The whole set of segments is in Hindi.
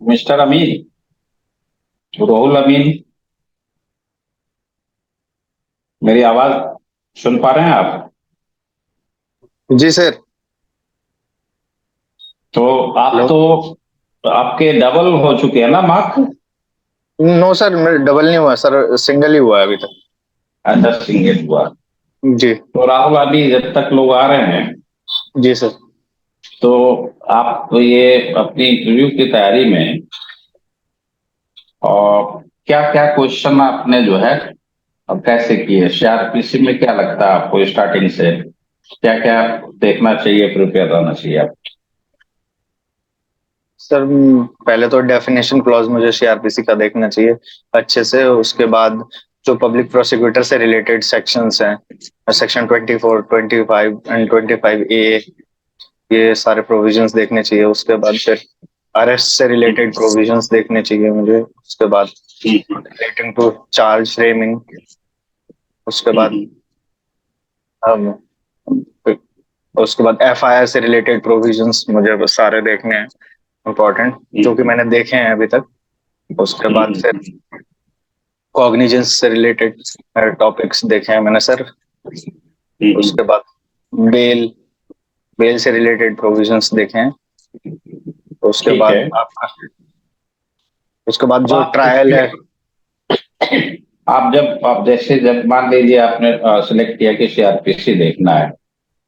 मिस्टर अमीन, राहुल अमीन, मेरी आवाज सुन पा रहे हैं आप? जी सर। तो आप हेलो। तो आपके डबल हो चुके हैं ना मार्क? नो सर, मेरे डबल नहीं हुआ सर, सिंगल ही हुआ है अभी तक। अच्छा, सिंगल हुआ। जी। तो राहुल, अभी जब तक लोग आ रहे हैं जी सर। तो आप तो ये अपनी इंटरव्यू की तैयारी में और क्या क्या क्वेश्चन आपने जो है अब कैसे किए? सीआरपीसी में क्या लगता है आपको स्टार्टिंग से क्या क्या देखना चाहिए, प्रिपेयर रहना चाहिए आप? सर पहले तो डेफिनेशन क्लॉज मुझे सीआरपीसी का देखना चाहिए अच्छे से। उसके बाद जो पब्लिक प्रोसिक्यूटर से रिलेटेड सेक्शंस हैं, सेक्शन 24, 25 एंड 25A, ये सारे प्रोविजंस देखने चाहिए। उसके बाद फिर अरेस्ट से रिलेटेड प्रोविजंस देखने चाहिए मुझे। उसके बाद रिलेटिंग टू चार्ज फ्रेमिंग। उसके बाद हम उसके बाद एफआईआर से रिलेटेड प्रोविजंस मुझे बस सारे देखने हैं, इम्पोर्टेंट, जो कि मैंने देखे हैं अभी तक। उसके बाद फिर कॉग्निजेंस से रिलेटेड टॉपिक्स देखे हैं मैंने सर। उसके बाद बेल बेल से रिलेटेड प्रोविजंस देखे हैं। उसके ठीक बाद है। आपका उसके बाद अब जो आप ट्रायल है। इसमें आप जैसे जब मान लीजिए आपने सिलेक्ट किया कि सीआरपीसी देखना है,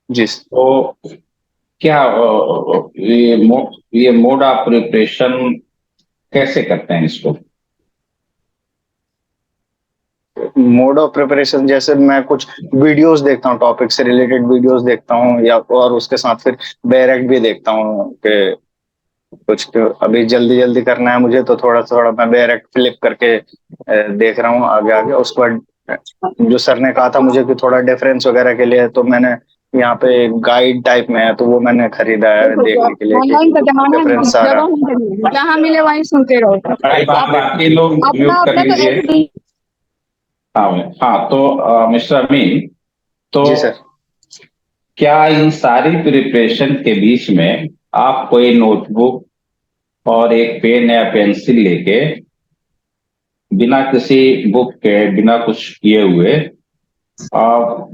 जी। तो क्या ये मोड ऑफ प्रिपरेशन कैसे करते हैं इसको? मोड ऑफ प्रिपरेशन जैसे मैं कुछ वीडियोस देखता हूँ, टॉपिक से रिलेटेड वीडियोस देखता हूँ, या और उसके साथ फिर डायरेक्ट भी देखता हूँ कि कुछ तो अभी जल्दी जल्दी करना है मुझे, तो थोड़ा थोड़ा मैं डायरेक्ट फ्लिप करके देख रहा हूँ आगे आगे। उसके बाद जो सर ने कहा था मुझे कि थोड़ा डिफरेंस वगैरह के लिए, तो मैंने यहाँ पे गाइड टाइप में है, तो वो मैंने खरीदा है देखने के लिए कि ऑनलाइन का जमाना है ना, डिफरेंस सारा। जगह नहीं लगेगी, जहाँ मिले वहीं सुनते रहो। भाई, आप बाकी लोग अपना म्यूट कर अपना तो लीजिए। एक ही। हाँ हाँ, तो मिस्टर अमीन, तो जी सर। क्या इन सारी प्रिपरेशन के बीच में आप कोई नोटबुक और एक पेन या पेंसिल लेके, बिना किसी बुक के, बिना कुछ किए हुए, आप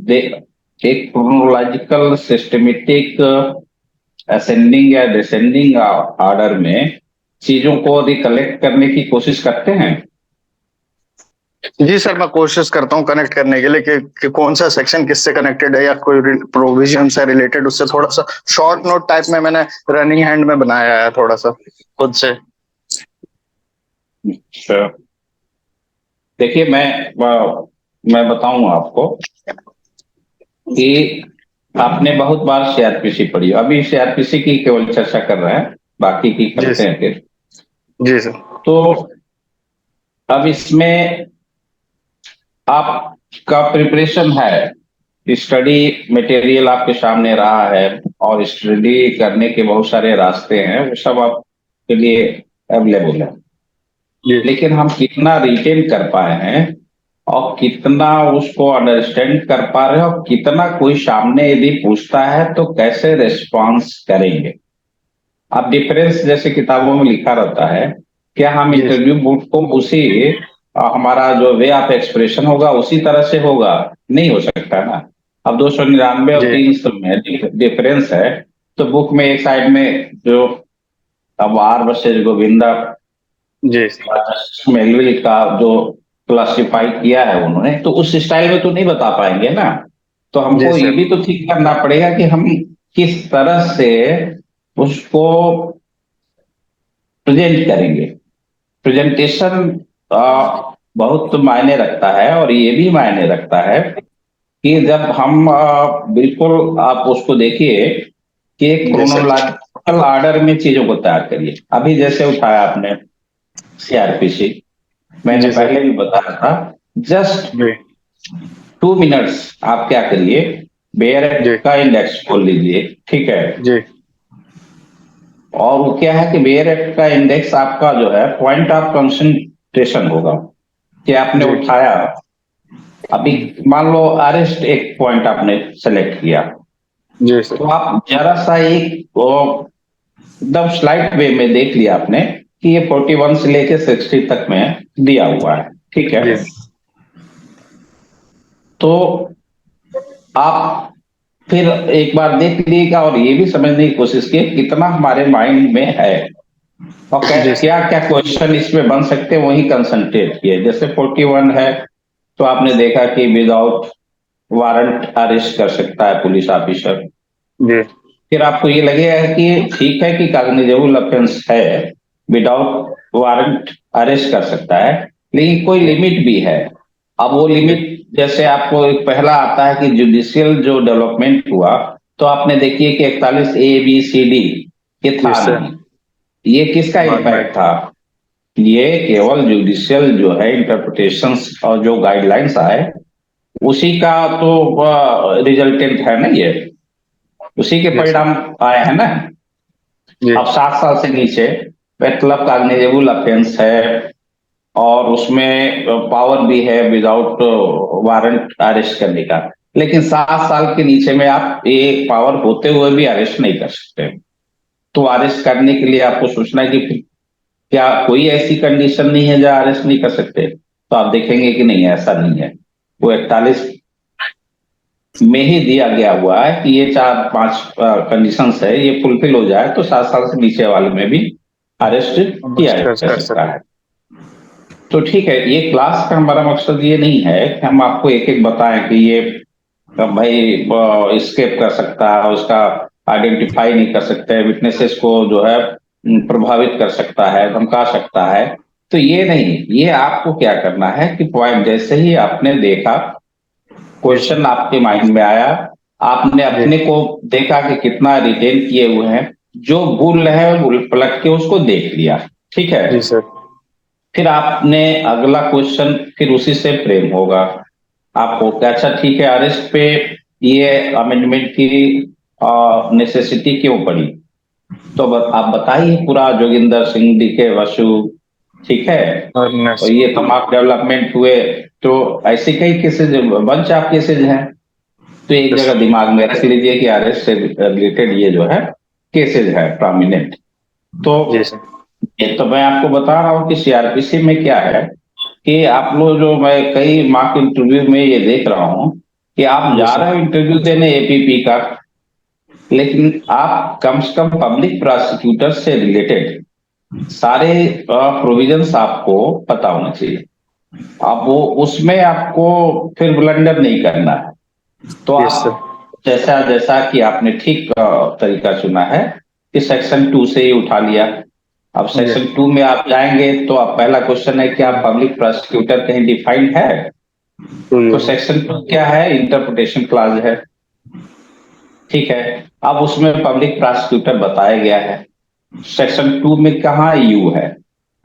एक क्रोनोलॉजिकल सिस्टमेटिक असेंडिंग या डिसेंडिंग ऑर्डर में चीजों को रिकलेक्ट करने की कोशिश करते हैं? जी सर, मैं कोशिश करता हूँ कनेक्ट करने के लिए कि कौन सा सेक्शन किससे कनेक्टेड है, या कोई प्रोविजन से रिलेटेड, उससे थोड़ा सा शॉर्ट नोट टाइप में मैंने रनिंग हैंड में बनाया है थोड़ा सा खुद से। अच्छा, देखिए, मैं बताऊं आपको कि आपने बहुत बार सीआरपीसी पढ़ी, अभी सीआरपीसी की केवल चर्चा कर रहे हैं, बाकी की जी करते हैं फिर। जी सर। तो अब इसमें आपका प्रिपरेशन है, स्टडी मटेरियल आपके सामने रहा है और स्टडी करने के बहुत सारे रास्ते हैं, वो सब आपके लिए अवेलेबल है। जी लेकिन हम कितना रिटेन कर पाए हैं और कितना उसको अंडरस्टैंड कर पा रहे हैं और कितना कोई सामने यदि पूछता है तो कैसे रिस्पॉन्स करेंगे। अब डिफरेंस जैसे किताबों में लिखा रहता है, क्या हम जी इंटरव्यू बोर्ड को उसी हमारा जो वे ऑफ एक्सप्रेशन होगा उसी तरह से होगा? नहीं हो सकता ना। अब 299 और जी 300 में डिफरेंस है। तो बुक में एक साइड में जो अब आर वर्सेज गोविंदा जी मेलविल का जो क्लासिफाई किया है उन्होंने, तो उस स्टाइल में तो नहीं बता पाएंगे ना। तो जी हमको ये सर। भी तो ठीक करना पड़ेगा कि हम किस तरह से उसको प्रेजेंट करेंगे। प्रेजेंटेशन बहुत मायने रखता है, और ये भी मायने रखता है कि जब हम बिल्कुल आप उसको देखिए कि एक जी सर। क्रोनोलॉजिकल ऑर्डर में चीजों को तैयार करिए। अभी जैसे उठाया आपने सीआरपीसी, मैंने जी सर। पहले भी बताया था। जस्ट जी 2 मिनट्स आप क्या करिए, बेयर जी का इंडेक्स खोल लीजिए, ठीक है? जी और वो क्या है कि बेयर एक्ट का इंडेक्स आपका जो है पॉइंट ऑफ कंसंट्रेशन होगा कि आपने जी उठाया। अभी मान लो अरेस्ट एक पॉइंट आपने सेलेक्ट किया, जी सर। तो आप जरा सा एक एकदम स्लाइट वे में देख लिया आपने कि ये 41 से लेके 60 तक में दिया हुआ है, ठीक है। जी तो आप फिर एक बार देख लीजिएगा और ये भी समझने की कोशिश कीजिए कितना हमारे माइंड में है और जी क्या क्या क्वेश्चन इसमें बन सकते हैं, वही कंसंट्रेट किए। जैसे 41 है तो आपने देखा कि विदाउट वारंट अरेस्ट कर सकता है पुलिस ऑफिसर। जी फिर आपको ये लगेगा कि ठीक है कि कॉग्निजेबल ऑफेंस है, विदाउट वारंट अरेस्ट कर सकता है, लेकिन कोई लिमिट भी है। अब वो जी लिमिट जैसे आपको एक पहला आता है कि जुडिशियल जो डेवलपमेंट हुआ, तो आपने देखिए कि 41 A B C D ये जी था सर। नहीं। ये किसका बाद में इम्पैक्ट था? ये केवल जुडिशियल जो है इंटरप्रिटेशंस और जो गाइडलाइंस आए उसी का तो रिजल्टेंट है ना, ये उसी के जी सर। परिणाम आए हैं ना। जी अब 7 साल से नीचे मतलब कॉग्निजेबल ऑफेंस है और उसमें पावर भी है विदाउट वारंट अरेस्ट करने का, लेकिन 7 साल के नीचे में आप ये पावर होते हुए भी अरेस्ट नहीं कर सकते। तो अरेस्ट करने के लिए आपको सोचना है कि क्या कोई ऐसी कंडीशन नहीं है जहां अरेस्ट नहीं कर सकते, तो आप देखेंगे कि नहीं, ऐसा नहीं है। वो 41 में ही दिया गया हुआ है कि ये 4-5 कंडीशंस है, ये फुलफिल हो जाए तो 7 साल से नीचे वाले में भी अरेस्ट किया जा कर सकता सकते। है। तो ठीक है, ये क्लास का हमारा मकसद ये नहीं है कि हम आपको एक एक बताएं कि ये भाई स्केप कर सकता है, उसका आइडेंटिफाई नहीं कर सकते, विटनेसेस को जो है प्रभावित कर सकता है, धमका सकता है। तो ये नहीं, ये आपको क्या करना है कि पॉइंट जैसे ही आपने देखा, जी सर। क्वेश्चन आपके माइंड में आया, आपने जी अपने को देखा कि कितना रिटेन किए हुए हैं, जो भूल रहे हैं वो पलट के उसको देख लिया, ठीक है। जी सर। फिर आपने अगला क्वेश्चन फिर उसी से फ्रेम होगा आपको कि अच्छा ठीक है, अरेस्ट पे ये अमेंडमेंट की नेसेसिटी क्यों पड़ी। तो आप बताइए पूरा, जोगिंदर सिंह, डीके वसु, ठीक है, और और नेक्स्ट। ये तमाम डेवलपमेंट हुए। तो ऐसे कई केसेज, बंच ऑफ केसेज हैं। तो एक यस जगह दिमाग में रख लीजिए कि अरेस्ट से रिलेटेड ये जो है केसेज है प्रोमिनेंट। तो जी सर। ये तो मैं आपको बता रहा हूँ कि सीआरपीसी में क्या है कि आप लोग जो, मैं कई मॉक इंटरव्यू में ये देख रहा हूँ कि आप जी जा सर। रहे हो इंटरव्यू देने एपीपी का, लेकिन आप कम से कम पब्लिक प्रोसिक्यूटर से रिलेटेड सारे प्रोविजंस आपको पता होना चाहिए। अब वो उसमें आपको फिर ब्लंडर नहीं करना है। तो यस सर। आप जैसा जैसा कि आपने ठीक तरीका चुना है कि सेक्शन 2 से ही उठा लिया। अब जी सेक्शन 2 में आप जाएंगे तो आप पहला क्वेश्चन है कि आप पब्लिक प्रोसिक्यूटर कहीं डिफाइंड है। टू तो यू। सेक्शन 2 क्या है? इंटरप्रिटेशन क्लाज है, ठीक है। अब उसमें पब्लिक प्रोसिक्यूटर बताया गया है। सेक्शन 2 में कहा यू है।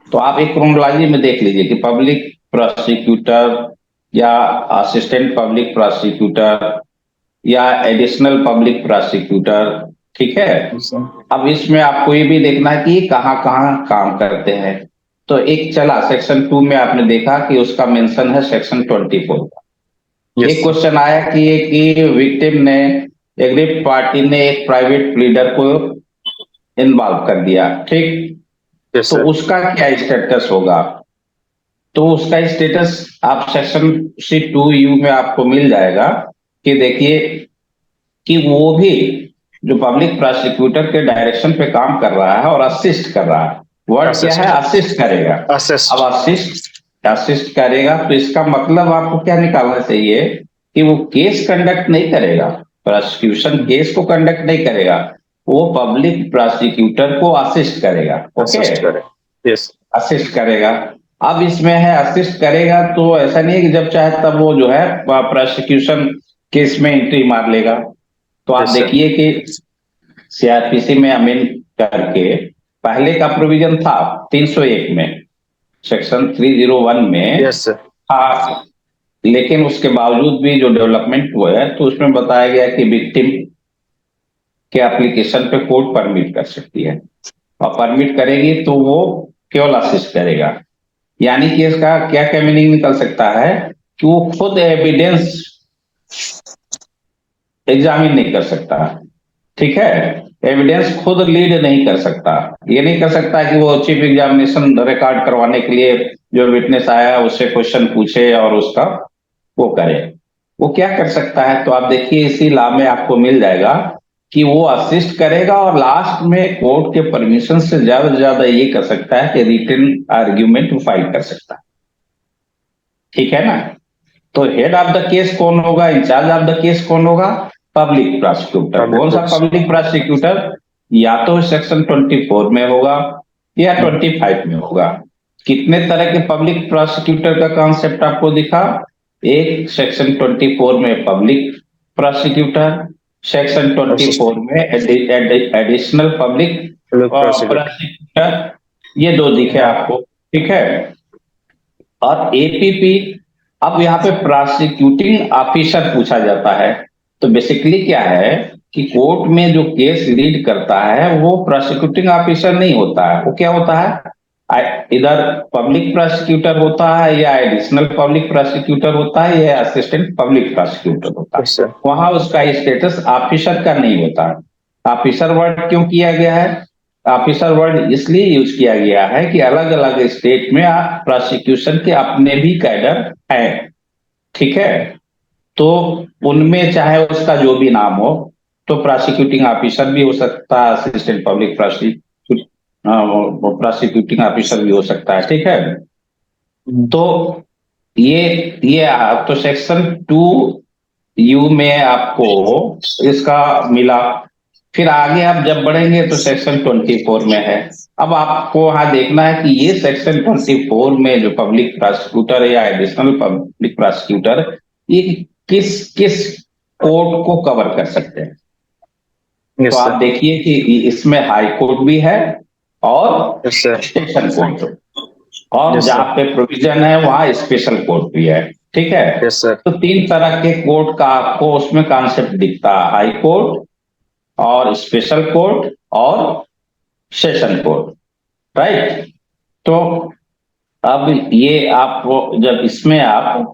तो आप एक क्रोनोलॉजी में देख लीजिए कि पब्लिक प्रोसिक्यूटर या असिस्टेंट पब्लिक प्रोसिक्यूटर या एडिशनल पब्लिक प्रोसिक्यूटर, ठीक है। अब इसमें आपको ये भी देखना है कि ये कहाँ कहाँ काम करते हैं। तो एक चला सेक्शन 2 में आपने देखा कि उसका मेंशन है सेक्शन 24 का। यस एक सर। क्वेश्चन आया कि विक्टिम ने, एग्रीड पार्टी ने एक प्राइवेट प्लीडर को इन्वॉल्व कर दिया, ठीक। यस तो सर। उसका क्या स्टेटस होगा? तो उसका स्टेटस आप सेक्शन सी 2 यू में आपको मिल जाएगा कि देखिए कि वो भी जो पब्लिक प्रोसिक्यूटर के डायरेक्शन पे काम कर रहा है और असिस्ट कर रहा है। वर्ड क्या है? असिस्ट। असिस्ट करेगा। अब असिस्ट। असिस्ट असिस्ट करेगा तो इसका मतलब आपको क्या निकालना चाहिए कि वो केस कंडक्ट नहीं करेगा, प्रोसिक्यूशन केस को कंडक्ट नहीं करेगा, वो पब्लिक प्रोसिक्यूटर को असिस्ट करेगा। ओके, असिस्ट करें। यस। असिस्ट करेगा। अब इसमें है असिस्ट करेगा, तो ऐसा नहीं है कि जब चाहे तब वो जो है प्रोसिक्यूशन केस में एंट्री मार लेगा। तो आप यस सर। देखिए कि सीआरपीसी में अमेंड करके पहले का प्रोविजन था 301 में, सेक्शन 301 में यस सर। था, लेकिन उसके बावजूद भी जो डेवलपमेंट हुआ है तो उसमें बताया गया कि विक्टिम के एप्लीकेशन पे कोर्ट परमिट कर सकती है, और परमिट करेगी तो वो केवल असिस्ट करेगा। यानी कि इसका क्या क्या मीनिंग निकल सकता है कि वो खुद एविडेंस एग्जामिन नहीं कर सकता, ठीक है। एविडेंस खुद लीड नहीं कर सकता। ये नहीं कर सकता कि वो चीफ एग्जामिनेशन रिकॉर्ड करवाने के लिए जो विटनेस आया है उससे क्वेश्चन पूछे और उसका वो करे। वो क्या कर सकता है, तो आप देखिए इसी लॉ में आपको मिल जाएगा कि वो असिस्ट करेगा और लास्ट में कोर्ट के परमिशन से ज्यादा ये कर सकता है कि रिटन आर्ग्यूमेंट फाइल कर सकता है। ठीक है ना। तो हेड ऑफ द केस कौन होगा, इंचार्ज ऑफ द केस कौन होगा, पब्लिक प्रोसिक्यूटर। Public कौन सा prosecutor। पब्लिक प्रोसिक्यूटर, या तो सेक्शन 24 में होगा या 25 में होगा। कितने तरह के पब्लिक प्रोसिक्यूटर का कॉन्सेप्ट आपको दिखा, एक सेक्शन 24 में पब्लिक प्रोसिक्यूटर, सेक्शन 24 में additional public Public prosecutor। Prosecutor, ये दो दिखे आपको। ठीक है। और एपीपी, अब यहाँ पे प्रोसिक्यूटिंग ऑफिसर पूछा जाता है। तो बेसिकली क्या है कि कोर्ट में जो केस लीड करता है वो प्रोसिक्यूटिंग ऑफिसर नहीं होता है, वो क्या होता है, इधर पब्लिक प्रोसिक्यूटर होता है या एडिशनल पब्लिक प्रोसिक्यूटर होता है या असिस्टेंट पब्लिक प्रोसिक्यूटर होता है। Yes, sir। वहां उसका स्टेटस ऑफिसर का नहीं होता। ऑफिसर वर्ड क्यों किया गया है, ऑफिसर वर्ड इसलिए यूज किया गया है कि अलग अलग स्टेट में प्रोसिक्यूशन के अपने भी कैडर हैं। ठीक है। तो उनमें चाहे उसका जो भी नाम हो, तो प्रोसिक्यूटिंग ऑफिसर भी हो सकता है, असिस्टेंट पब्लिक प्रोसिक्यूटिंग ऑफिसर भी हो सकता है। ठीक है। तो ये तो सेक्शन 2U में आपको इसका मिला। फिर आगे आप जब बढ़ेंगे तो सेक्शन 24 में है। अब आपको वहां देखना है कि ये सेक्शन 24 में जो पब्लिक प्रोसिक्यूटर या एडिशनल पब्लिक प्रोसिक्यूटर, ये किस किस कोर्ट को कवर कर सकते हैं। Yes, तो sir। आप देखिए कि इसमें हाई कोर्ट भी है और Yes, sir। स्टेशन कोर्ट, और Yes, जहां sir। पे प्रोविजन है वहां स्पेशल कोर्ट भी है। ठीक है। Yes, sir। तो 3 तरह के कोर्ट का आपको उसमें कॉन्सेप्ट दिखता है, हाई कोर्ट और स्पेशल कोर्ट और सेशन कोर्ट। राइट। तो अब ये आपको जब इसमें आप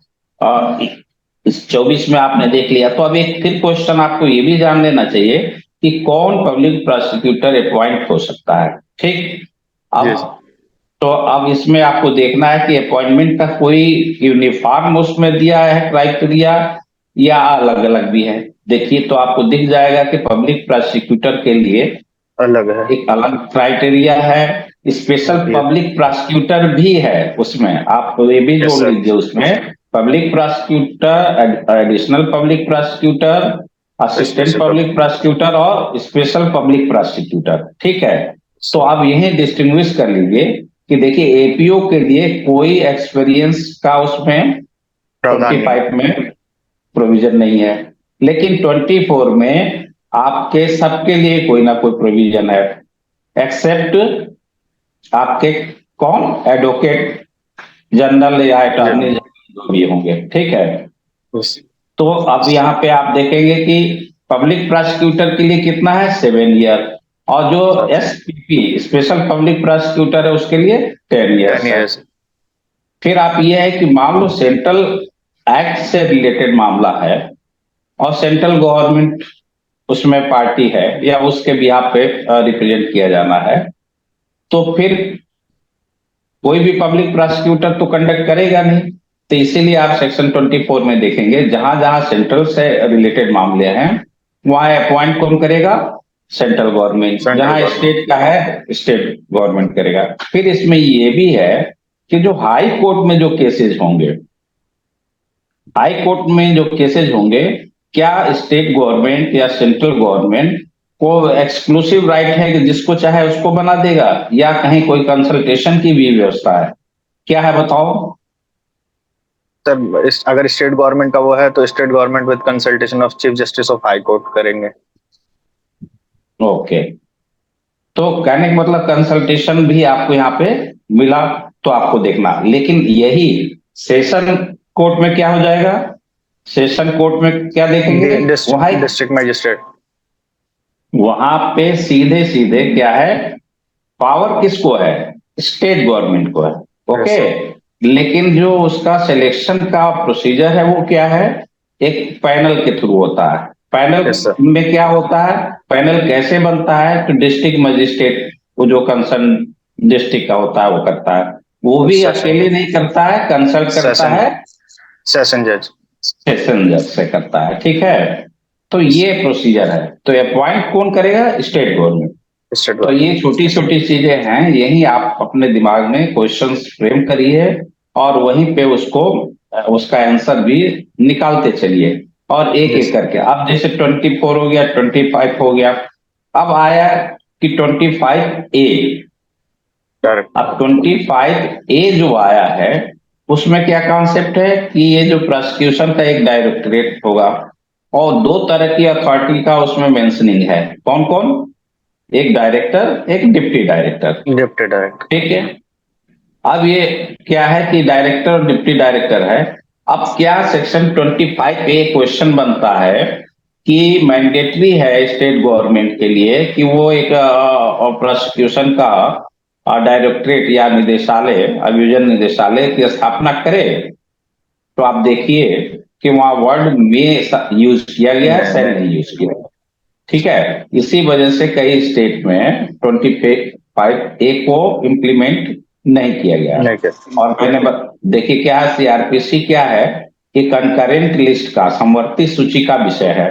इस 24 में आपने देख लिया, तो अब एक फिर क्वेश्चन आपको ये भी जान लेना चाहिए कि कौन पब्लिक प्रोसिक्यूटर अपॉइंट हो सकता है। ठीक। अब Yes। तो अब इसमें आपको देखना है कि अपॉइंटमेंट का कोई यूनिफॉर्म उसमें दिया है क्राइटेरिया या अलग अलग भी है। देखिए तो आपको दिख जाएगा कि पब्लिक प्रोसिक्यूटर के लिए अलग है। एक अलग क्राइटेरिया है, स्पेशल Yes। पब्लिक प्रोसिक्यूटर भी है उसमें, आप ये भी Yes, जोड़ sir। लीजिए उसमें, public prosecutor, additional public prosecutor, assistant Special public। Public prosecutor और स्पेशल पब्लिक प्रोसिक्यूटर। ठीक है। तो आप यही डिस्टिंग्विश कर लीजिए कि देखिए एपीओ के लिए कोई एक्सपीरियंस का उसमें प्रावधान नहीं। 25 में प्रोविजन नहीं है, लेकिन 24 में आपके सबके लिए कोई ना कोई प्रोविजन है, एक्सेप्ट आपके कौन, एडवोकेट जनरल या अटॉर्नी जनरल। जनरल जो भी होंगे। ठीक है। Yes। तो अब यहाँ पे आप देखेंगे कि पब्लिक प्रोसिक्यूटर के लिए कितना है, 7 ईयर, और जो एसपीपी स्पेशल पब्लिक प्रोसिक्यूटर है उसके लिए 10 ईयर्स 10 है। years। फिर आप ये है कि मान लो सेंट्रल एक्ट से रिलेटेड मामला है और सेंट्रल गवर्नमेंट उसमें पार्टी है या उसके बिहाफ पे रिप्रेजेंट किया जाना है, तो फिर कोई भी पब्लिक प्रोसिक्यूटर तो कंडक्ट करेगा नहीं। तो इसीलिए आप सेक्शन 24 में देखेंगे जहां जहां सेंट्रल से रिलेटेड मामले हैं वहां अपॉइंट कौन करेगा, सेंट्रल गवर्नमेंट, सेंट्रल जहां गवर्नमेंट। स्टेट का है स्टेट गवर्नमेंट करेगा। फिर इसमें ये भी है कि जो हाई कोर्ट में जो केसेस होंगे, हाई कोर्ट में जो केसेस होंगे, क्या स्टेट गवर्नमेंट या सेंट्रल गवर्नमेंट को एक्सक्लूसिव राइट है कि जिसको चाहे उसको बना देगा, या कहीं कोई कंसल्टेशन की भी व्यवस्था है, क्या है बताओ। सर अगर स्टेट गवर्नमेंट का वो है तो state government with consultation of chief justice of high court करेंगे। ओके। तो कहने का मतलब कंसल्टेशन भी आपको यहाँ पे मिला, तो आपको देखना, लेकिन यही सेशन कोर्ट में क्या हो जाएगा, सेशन कोर्ट में क्या देखेंगे, वहां डिस्ट्रिक्ट मैजिस्ट्रेट। वहां पे सीधे सीधे क्या है, पावर किसको है, स्टेट गवर्नमेंट को है। ओके। लेकिन जो उसका सिलेक्शन का प्रोसीजर है वो क्या है, एक पैनल के थ्रू होता है। Panel Yes, sir. में क्या होता है, पैनल कैसे बनता है, तो डिस्ट्रिक्ट मजिस्ट्रेट वो जो कंसर्न डिस्ट्रिक्ट का होता है वो करता है, वो भी Session. अकेले नहीं करता है, कंसल्ट करता Session. है, सेशन जज। सेशन जज से करता है। ठीक है, तो ये प्रोसीजर है। तो अपॉइंट कौन करेगा, स्टेट गवर्नमेंट। स्टेट तो ये छोटी छोटी चीजें हैं, यही आप अपने दिमाग में क्वेश्चंस फ्रेम करिए और वहीं पे उसको उसका आंसर भी निकालते चलिए, और एक Yes. एक करके। अब जैसे 24 हो गया, 25 हो गया, अब आया कि 25A। करेक्ट। अब 25A जो आया है उसमें क्या कॉन्सेप्ट है कि ये जो प्रोसिक्यूशन का एक डायरेक्टरेट होगा, और दो तरह की अथॉरिटी का उसमें मेंशनिंग है। कौन कौन, एक डायरेक्टर, एक डिप्टी डायरेक्टर। Deputy director. ठीक है, अब ये क्या है कि डायरेक्टर और डिप्टी डायरेक्टर है। अब क्या सेक्शन 25A क्वेश्चन बनता है कि मैंडेटरी है स्टेट गवर्नमेंट के लिए कि वो एक प्रोसिक्यूशन का डायरेक्टरेट या निदेशालय, अभियोजन निदेशालय की स्थापना करे। तो आप देखिए कि वहां वर्ड में यूज किया गया है, सेल नहीं यूज किया गया। ठीक है, इसी वजह से कई स्टेट में 25A को इम्प्लीमेंट नहीं किया गया। नहीं कर। और देखिए क्या है, सीआरपीसी क्या है कि कंकरेंट लिस्ट का, समवर्ती सूची का विषय है।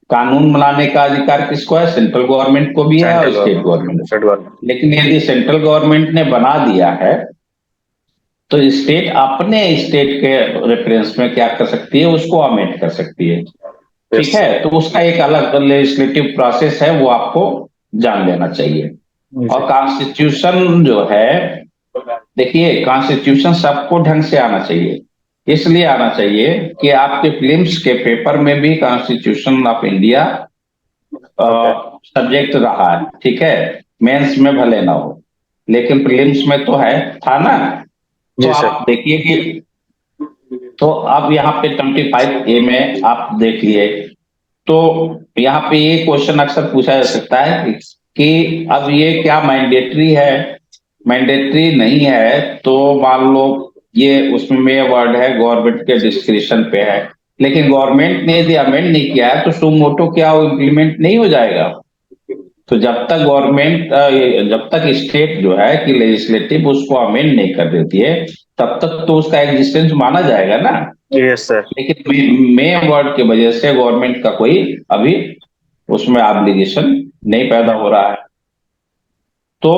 कानून बनाने का अधिकार किसको है, सेंट्रल गवर्नमेंट को भी है और स्टेट गवर्नमेंट। State government. लेकिन यदि सेंट्रल गवर्नमेंट ने बना दिया है तो स्टेट अपने स्टेट के रेफरेंस में क्या कर सकती है, उसको अमेंड कर सकती है। ठीक है, तो उसका एक अलग लेजिस्लेटिव प्रोसेस है, वो आपको जान लेना चाहिए। और कॉन्स्टिट्यूशन जो है, देखिए कॉन्स्टिट्यूशन सबको ढंग से आना चाहिए। इसलिए आना चाहिए कि आपके फिल्म्स के पेपर में भी कॉन्स्टिट्यूशन ऑफ इंडिया सब्जेक्ट रहा है। ठीक है, मेंस में भले ना हो, लेकिन प्रीलिम्स में तो है, था ना। तो जी सर। आप देखिए कि, तो अब यहाँ पे 25A में आप देखिए, तो यहाँ पे ये क्वेश्चन अक्सर पूछा जा सकता है कि अब ये क्या मैंडेटरी है, मैंडेटरी नहीं है तो मान लो ये उसमें वर्ड है गवर्नमेंट के डिस्क्रिप्शन पे है, लेकिन गवर्नमेंट ने यदि अमेंड नहीं किया है तो सुम मोटो क्या वो इम्प्लीमेंट नहीं हो जाएगा। तो जब तक गवर्नमेंट, जब तक स्टेट जो है कि लेजिस्लेटिव उसको अमेंड नहीं कर देती है, तब तक तो उसका एग्जिस्टेंस माना जाएगा ना। Yes sir. लेकिन मे वर्ड की वजह से गवर्नमेंट का कोई अभी उसमें ऑब्लिगेशन नहीं पैदा हो रहा है। तो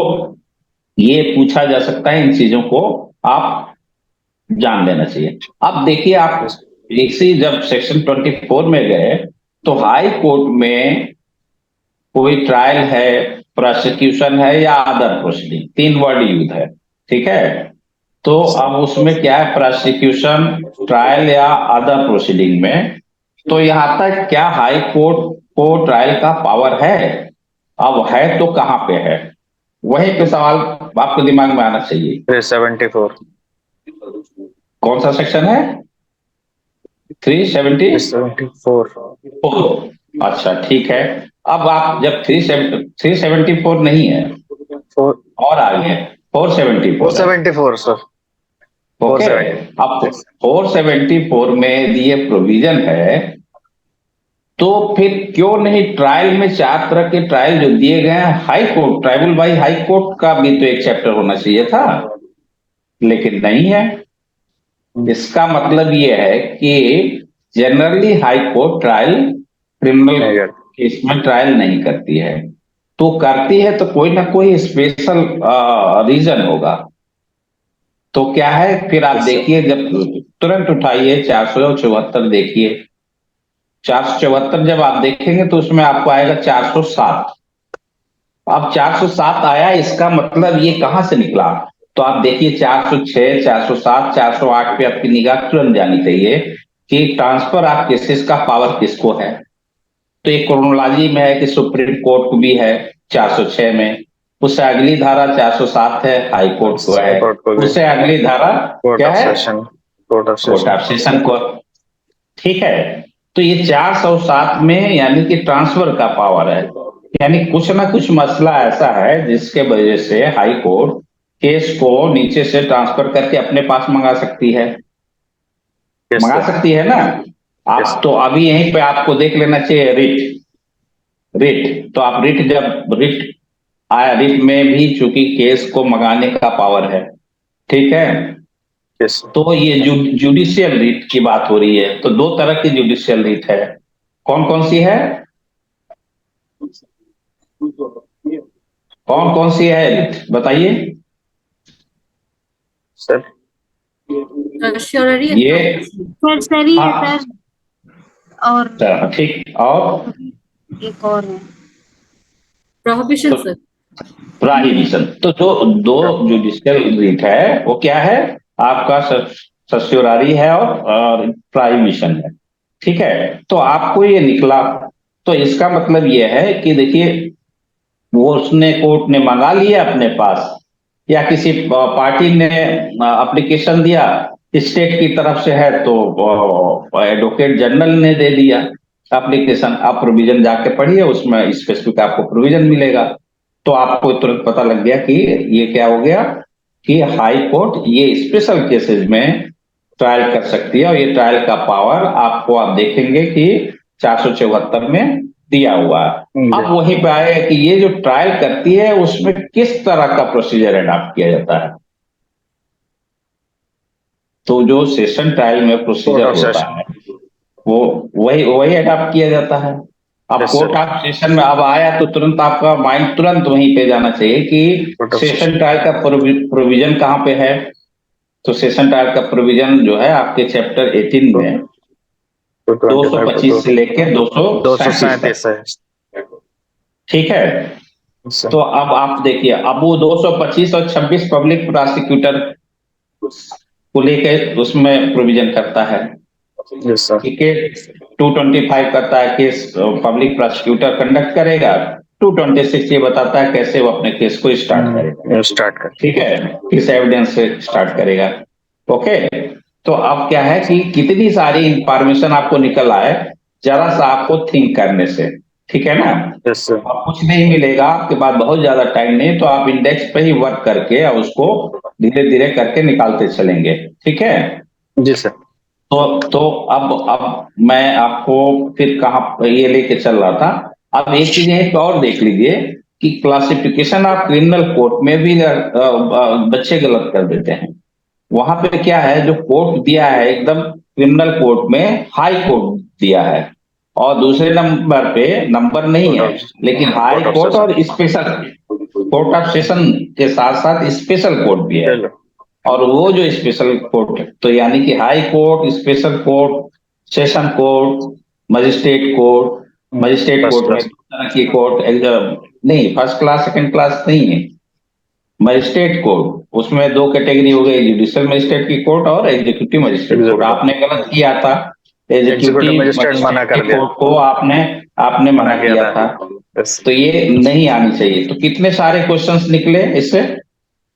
ये पूछा जा सकता है, इन चीजों को आप जान लेना चाहिए। अब देखिए आप इसी जब सेक्शन 24 में गए तो हाई कोर्ट में कोई ट्रायल है, प्रोसिक्यूशन है या अदर प्रोसीडिंग, तीन वर्ड यूज है। ठीक है, तो अब उसमें क्या है, प्रोसिक्यूशन, ट्रायल या अदर प्रोसीडिंग में, तो यहां तक क्या हाई कोर्ट को ट्रायल का पावर है, अब है तो कहां पे है, वही पे सवाल आपके दिमाग में आना चाहिए। 374। कौन सा सेक्शन है, 374। 374। अच्छा ठीक है, अब आप जब 374 नहीं है 4 और आगे 474 है। 474 सर। ओके, 470। अब 474 में ये प्रोविजन है, तो फिर क्यों नहीं ट्रायल में चार तरह के ट्रायल जो दिए गए हैं, high court, tribal by high court का भी तो एक चैप्टर होना चाहिए था, लेकिन नहीं है। इसका मतलब ये है कि generally high court trial criminal case में ट्रायल नहीं करती है, तो करती है तो कोई ना कोई स्पेशल रीजन होगा। तो क्या है, फिर आप देखिए, जब तुरंत उठाइए 474 देखिए, 474 जब आप देखेंगे तो उसमें आपको आएगा 407। अब 407 आया, इसका मतलब ये कहां से निकला, तो आप देखिए 406, 407, 408 पे आपकी निगाह तुरंत जानी चाहिए कि ट्रांसफर ऑफ केसेस का पावर किसको है। तो एक क्रोनोलॉजी में है कि सुप्रीम कोर्ट को भी है 406 में, उससे अगली धारा 407 है, हाई कोर्ट को है, उससे अगली धारा क्या है, कोर्ट ऑफ सेशन को। ठीक है, तो ये 407 में यानी कि ट्रांसफर का पावर है, यानी कुछ ना कुछ मसला ऐसा है जिसके वजह से हाई कोर्ट केस को नीचे से ट्रांसफर करके अपने पास मंगा सकती है, मंगा सकती है ना। आप तो अभी यहीं पे आपको देख लेना चाहिए रिट। रिट तो आप रिट, जब रिट आया, रिट में भी चूंकि केस को मंगाने का पावर है, ठीक है। यस तो ये जुडिशियल रिट की बात हो रही है, तो दो तरह की जुडिशियल रिट है। कौन कौन सी है? कौन कौन सी है रिट बताइए। सर। सर्शियरी ये सर सरी है हाँ, सर। और ठीक। और एक और है प्रोहिबिशन तो सर। प्रोहिबिशन, तो जो दो जुडिशियल रिट है वो क्या है? आपका सस्योरारी है और प्रोहिबिशन है, ठीक है। तो आपको ये निकला, तो इसका मतलब ये है कि देखिए, वो उसने कोर्ट ने मंगा लिया अपने पास, या किसी पार्टी ने एप्लीकेशन दिया, स्टेट की तरफ से है तो एडवोकेट जनरल ने दे दिया एप्लीकेशन, आप प्रोविजन जाके पढ़िए, उसमें स्पेसिफिक आपको प्रोविजन मिलेगा। तो आपको तुरंत पता लग गया कि ये क्या हो गया, कि हाई कोर्ट ये स्पेशल केसेस में ट्रायल कर सकती है, और ये ट्रायल का पावर आपको आप देखेंगे कि 474 में दिया हुआ है। अब वहीं पे आएगा कि ये जो ट्रायल करती है उसमें किस तरह का प्रोसीजर अडॉप्ट किया जाता है। तो जो सेशन ट्रायल में कोर्ट प्रोसीजर ऑफ होता सेशन। है वो वही वही अडॉप्ट किया जाता है। अब yes court sir. Of session में अब आया तो तुरंत आपका माइंड तुरंत वहीं पे जाना चाहिए कि court of session session. Trial का प्रोविजन कहाँ पे है। तो सेशन ट्रायल का प्रोविजन जो है आपके चैप्टर 18 तो में 225 225 टू से लेके 237 तक, 237 है। ठीक है। Yes sir. तो अब आप देखिए, अब वो 225 और 26 पब्लिक प्रोसिक्यूटर को लेके उसमें प्रोविजन करता है, यस सर। ठीक है। 225 करता है केस पब्लिक प्रोसिक्यूटर कंडक्ट करेगा, 226 ये बताता है कैसे वो अपने केस को स्टार्ट करेगा, स्टार्ट कर। ठीक है, किस एविडेंस से स्टार्ट करेगा। ओके। तो अब क्या है कि कितनी सारी इंफॉर्मेशन आपको निकल आए जरा सा आपको थिंक करने से, ठीक है ना। Yes sir. अब कुछ नहीं मिलेगा आपके पास, बहुत ज्यादा टाइम नहीं, तो आप इंडेक्स पे ही वर्क करके और उसको धीरे धीरे करके निकालते चलेंगे, ठीक है। जी सर। तो अब मैं आपको फिर कहाँ ये लेके चल रहा था। अब एक चीज यहीं पे और देख लीजिए कि क्लासिफिकेशन ऑफ क्रिमिनल कोर्ट में भी बच्चे गलत कर देते हैं। वहां पे क्या है, जो कोर्ट दिया है एकदम क्रिमिनल कोर्ट में हाई कोर्ट दिया है, और दूसरे नंबर पे नंबर नहीं कोर्ट है, लेकिन हाई ऑफ कोर्ट सेशन। और स्पेशल कोर्ट ऑफ सेशन के साथ साथ स्पेशल कोर्ट भी है। चलो। और वो जो स्पेशल कोर्ट है, तो यानी कि high court, special court, session court, magistrate first court में क्लास। दो तरह की कोर्ट, नहीं फर्स्ट क्लास सेकंड क्लास नहीं है। मजिस्ट्रेट कोर्ट उसमें दो कैटेगरी हो गई, जुडिशियल मजिस्ट्रेट की कोर्ट और एग्जीक्यूटिव मजिस्ट्रेट कोर्ट। आपने गलत किया था, एग्जीक्यूटिव एग्जीक्यूटिव मजिस्ट्रेट मना मजिस्ट्रेट कर की दिया। कोर्ट को आपने आपने मना मना किया किया था। था। यस। तो ये नहीं आनी चाहिए। तो कितने सारे क्वेश्चंस निकले इससे,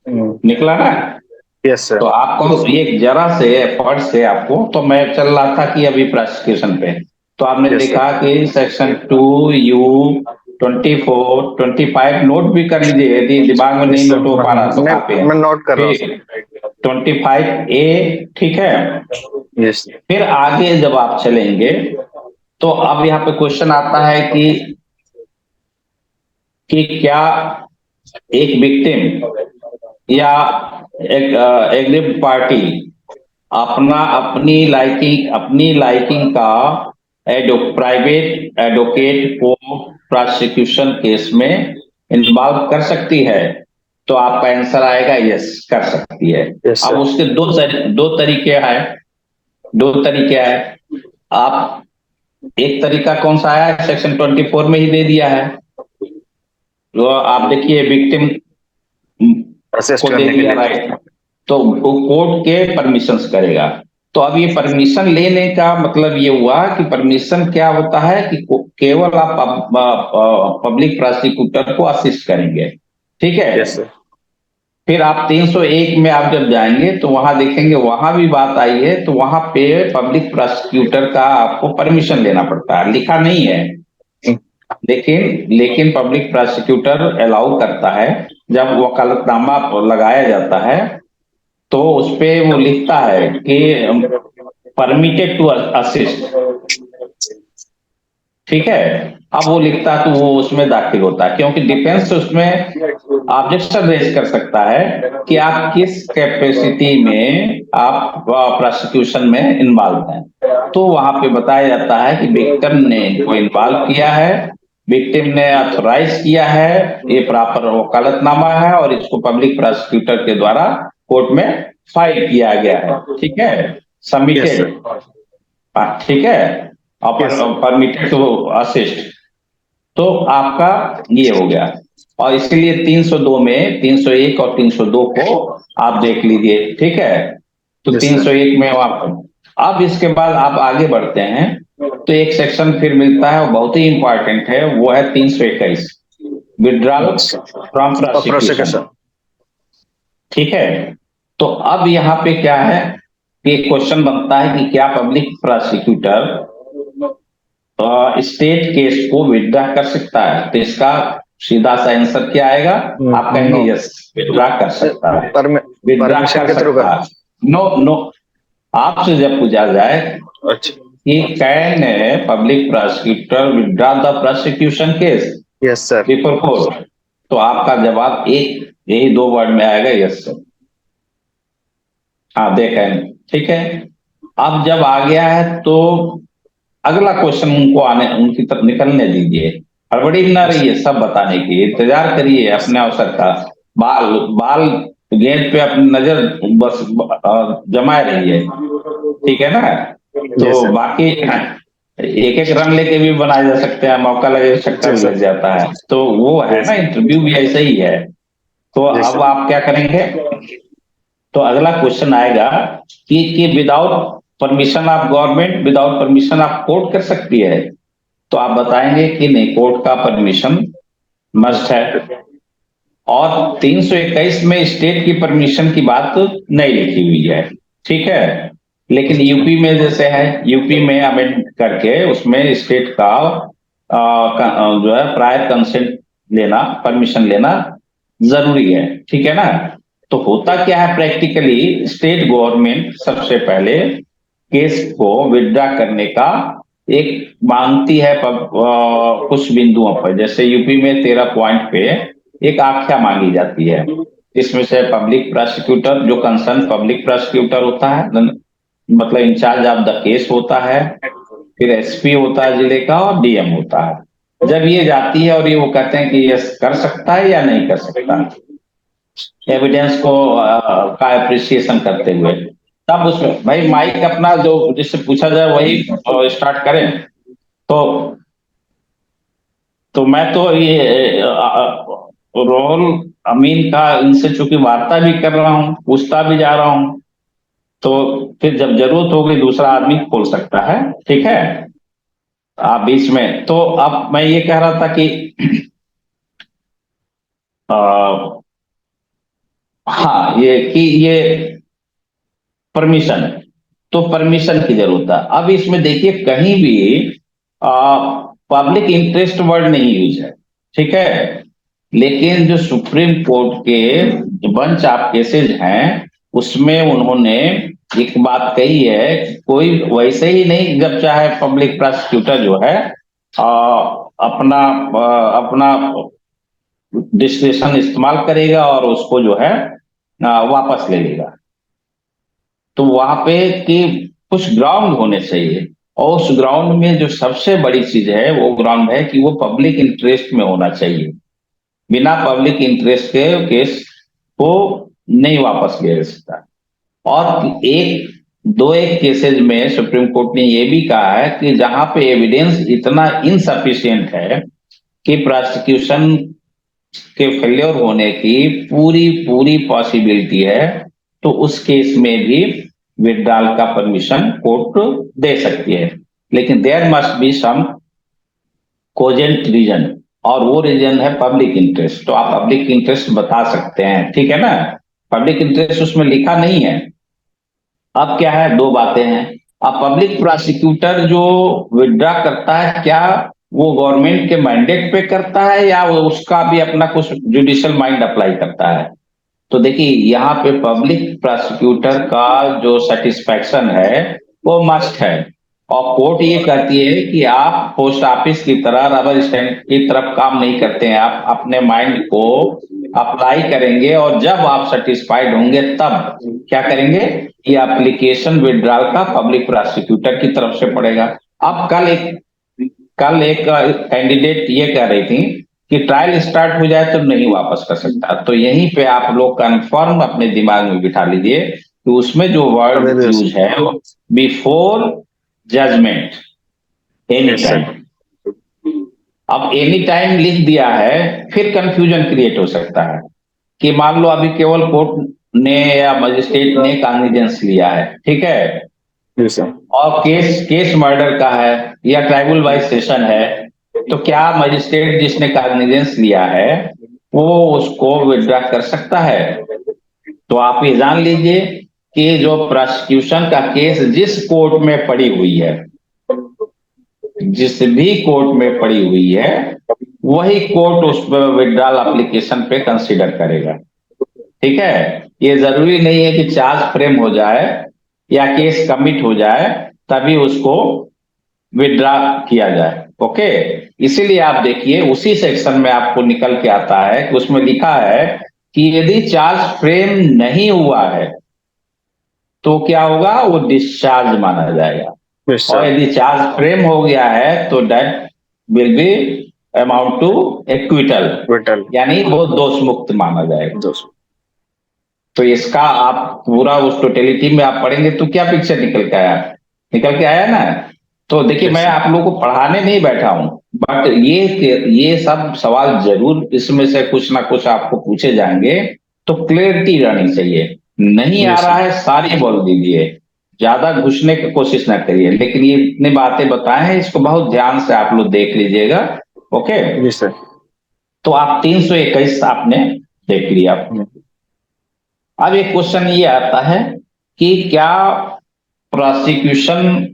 निकला ना। यस तो सर। आपको ये जरा से एफर्ट से आपको, तो मैं चल रहा था कि अभी प्रोसिक्यूशन पे, तो आपने यस सर। देखा कि सेक्शन 2U 24 25 नोट भी कर लीजिए यदि दिमाग में नहीं यस सर। नोट हो पा रहा तो कहाँ पे है। मैं नोट कर रहा हूँ फिर 25A, ठीक है। सर। यस। फिर आगे जब आप चलेंगे तो अब यहाँ पे क्वेश्चन आता है कि क्या एक विक्टिम या एक एग्रीड पार्टी अपनी लाइकिंग का प्राइवेट एडवोकेट को प्रोसिक्यूशन केस में इन्वॉल्व कर सकती है। तो आपका आंसर आएगा यस, कर सकती है। यस अब सर। उसके दो तरीके हैं, दो तरीके हैं। आप एक तरीका कौन सा है, सेक्शन 24 में ही दे दिया है। तो आप देखिए, विक्टिम असिस्ट को दे करने के दिया लिए। राइट, तो वो कोर्ट के परमिशंस करेगा। तो अब ये परमिशन लेने का मतलब ये हुआ कि परमिशन क्या होता है कि केवल आप पब्लिक प्रोसिक्यूटर को असिस्ट करेंगे, ठीक है। Yes sir. फिर आप 301 में आप जब जाएंगे तो वहां देखेंगे, वहां भी बात आई है, तो वहां पे पब्लिक प्रोसिक्यूटर का आपको परमिशन लेना पड़ता है, लिखा नहीं है, लेकिन लेकिन पब्लिक प्रोसिक्यूटर अलाउ करता है। जब वकालतनामा लगाया जाता है तो उस पे वो लिखता है कि परमिटेड टू असिस्ट, ठीक है। अब वो लिखता है तो वो उसमें दाखिल होता है, क्योंकि डिफेंस उसमें ऑब्जेक्शन रेज कर सकता है कि आप किस कैपेसिटी में आप प्रोसिक्यूशन में इन्वॉल्व हैं। तो वहां पे बताया जाता है कि विक्टिम ने इनको इन्वॉल्व किया है, विक्टिम ने ऑथोराइज किया है, ये प्रॉपर वकालतनामा है और इसको पब्लिक प्रोसिक्यूटर के द्वारा कोर्ट में फाइल किया गया है, ठीक है, यस सबमिटेड, सर। ठीक है, और yes sir. Permitted to assist, तो आपका ये हो गया। और इसलिए 302 में 301 और 302 को आप देख लीजिए, ठीक है। तो यस सर। 301 में आप, अब इसके बाद आप आगे बढ़ते हैं तो एक सेक्शन फिर मिलता है, वो बहुत ही इंपॉर्टेंट है, वो है 321, विड्रॉल फ्रॉम प्रोसिक्यूशन, प्रोसिक्यूशन। ठीक है। तो अब यहाँ पे क्या है कि क्वेश्चन बनता है कि क्या पब्लिक प्रोसिक्यूटर स्टेट केस को विड्रॉ कर सकता है। तो इसका सीधा सा आंसर क्या आएगा, आप कहेंगे नो। यस, विड्रॉ कर सकता है, विड्रॉ परमिशन कर के थ्रू सकता कर। है। नो नो, आपसे जब पूछा जाए अच्छा। कि can public prosecutor withdraw the prosecution case yes sir. Before court, तो आपका जवाब एक यही दो वर्ड में आएगा, यस सर। हाँ देखें, ठीक है। अब जब आ गया है तो अगला क्वेश्चन उनको आने, उनकी तरफ निकलने दीजिए, हड़बड़ी में ना रहिए, सब बताने की इंतजार करिए अपने अवसर का। बाल बाल गेंद पे अपनी नजर बस जमाए रहिए, ठीक है ना। जी तो सर। बाकी एक एक रन लेके भी बनाए जा सकते हैं, मौका लगे तो छक्का जी भी सर। लग जाता है, तो वो जी है ना, सर। इंटरव्यू भी ऐसा ही है। तो जी अब सर। आप क्या करेंगे, तो अगला क्वेश्चन आएगा कि without permission of government, without permission of court कर सकती है। तो आप बताएंगे कि नहीं, कोर्ट का परमिशन मस्ट है। और 321 में स्टेट की परमिशन की बात नहीं लिखी हुई है, ठीक है। लेकिन यूपी में जैसे है, यूपी में अमेंड करके उसमें स्टेट का जो है प्रायर कंसेंट लेना, परमिशन लेना जरूरी है, ठीक है ना। तो होता क्या है प्रैक्टिकली, स्टेट गवर्नमेंट सबसे पहले केस को विड्रॉ करने का एक मांगती है कुछ बिंदुओं पर, जैसे यूपी में 13 पॉइंट पे एक आख्या मांगी जाती है। इसमें से पब्लिक प्रोसिक्यूटर, जो कंसर्न पब्लिक प्रोसिक्यूटर होता है, मतलब इंचार्ज ऑफ द केस होता है, फिर एसपी होता है जिले का, और डीएम होता है। जब ये जाती है और ये वो कहते हैं कि यस कर सकता है या नहीं कर सकता, एविडेंस को का अप्रिसिएशन करते हुए, तब उसमें भाई माइक अपना जो जिससे पूछा जाए वही स्टार्ट करें। तो मैं तो ये रोहल अमीन का इनसे चूंकि वार्ता भी कर रहा हूँ, पूछता भी जा रहा हूँ, तो फिर जब जरूरत होगी दूसरा आदमी खोल सकता है, ठीक है। आप बीच में, तो अब मैं ये कह रहा था कि आ, हाँ, ये कि ये परमिशन, तो परमिशन की जरूरत है। अब इसमें देखिए कहीं भी पब्लिक इंटरेस्ट वर्ड नहीं यूज है, ठीक है। लेकिन जो सुप्रीम कोर्ट के जो बंच ऑफ केसेज हैं उसमें उन्होंने एक बात कही है कि कोई वैसे ही नहीं, जब चाहे पब्लिक प्रोसिक्यूटर जो है अपना डिस्क्रिप्शन इस्तेमाल करेगा और उसको जो है वापस ले लेगा। तो वहां पे कि कुछ ग्राउंड होने चाहिए, और उस ग्राउंड में जो सबसे बड़ी चीज है वो ग्राउंड है कि वो पब्लिक इंटरेस्ट में होना चाहिए। बिना पब्लिक इंटरेस्ट के केस को नहीं वापस लिया जा सकता। और एक केसेज में सुप्रीम कोर्ट ने यह भी कहा है कि जहां पे एविडेंस इतना इनसफिशियंट है कि प्रोसिक्यूशन के फेलियर होने की पूरी पूरी पॉसिबिलिटी है, तो उस केस में भी विड्रॉल का परमिशन कोर्ट दे सकती है। लेकिन there must be some cogent reason, और वो रीजन है पब्लिक इंटरेस्ट। तो आप पब्लिक इंटरेस्ट बता सकते हैं, ठीक है ना। पब्लिक इंटरेस्ट उसमें लिखा नहीं है। अब क्या है, दो बातें हैं। अब पब्लिक प्रोसिक्यूटर जो विड्रॉ करता है, क्या वो गवर्नमेंट के मैंडेट पे करता है या वो उसका भी अपना कुछ जुडिशियल माइंड अप्लाई करता है। तो देखिए यहाँ पे पब्लिक प्रोसिक्यूटर का जो सेटिस्फैक्शन है वो मस्ट है। और कोर्ट ये कहती है कि आप पोस्ट ऑफिस की तरह रबर स्टैंप की तरफ काम नहीं करते हैं, आप अपने माइंड को अप्लाई करेंगे और जब आप सेटिस्फाइड होंगे तब क्या करेंगे, ये एप्लीकेशन विड्रॉल का पब्लिक प्रोसिक्यूटर की तरफ से पड़ेगा। अब कल एक कैंडिडेट ये कह रही थी कि ट्रायल स्टार्ट हो जाए तो नहीं वापस कर सकता, तो यहीं पे आप लोग कंफर्म अपने दिमाग में बिठा लीजिए कि उसमें जो वर्ड यूज है वो before judgment any Yes, sir. Time. अब एनी टाइम लिख दिया है, फिर कंफ्यूजन क्रिएट हो सकता है कि मान लो अभी केवल कोर्ट ने या मजिस्ट्रेट ने कॉग्निजेंस लिया है, ठीक है, Yes, sir. और केस केस मर्डर का है या ट्राइबल बाई सेशन है, तो क्या मजिस्ट्रेट जिसने कॉग्निजेंस लिया है वो उसको विड्रॉ कर सकता है? तो आप ये जान लीजिए कि जो प्रोसिक्यूशन का केस जिस कोर्ट में पड़ी हुई है, जिस भी कोर्ट में पड़ी हुई है, वही कोर्ट उस पर विड्रॉल एप्लीकेशन पे कंसीडर करेगा। ठीक है, ये जरूरी नहीं है कि चार्ज फ्रेम हो जाए या केस कमिट हो जाए तभी उसको विड्रॉ किया जाए। ओके, इसीलिए आप देखिए उसी सेक्शन में आपको निकल के आता है कि उसमें लिखा है कि यदि चार्ज फ्रेम नहीं हुआ है तो क्या होगा, वो डिस्चार्ज माना जाएगा। Yes, और sir. यदि चार्ज फ्रेम हो गया है तो that will be amount to acquittal, Vital. यानी वो दोष मुक्त माना जाएगा। दोस्त. तो इसका आप पूरा उस टोटलिटी में आप पढ़ेंगे तो क्या पिक्चर निकल के आया ना। तो देखिए Yes, मैं sir. आप लोगों को पढ़ाने नहीं बैठा हूं, बट ये सब सवाल जरूर इसमें से कुछ ना कुछ आपको पूछे जाएंगे, तो क्लियरिटी रहनी चाहिए। नहीं आ Yes, रहा sir. है सारी बोल दीजिए, ज्यादा घुसने की कोशिश ना करिए, लेकिन ये इतनी बातें बताए हैं इसको बहुत ध्यान से आप लोग देख लीजिएगा। Okay, Yes, sir. तो आप 321 आपने देख लिया। अब एक क्वेश्चन ये आता है कि क्या प्रोसिक्यूशन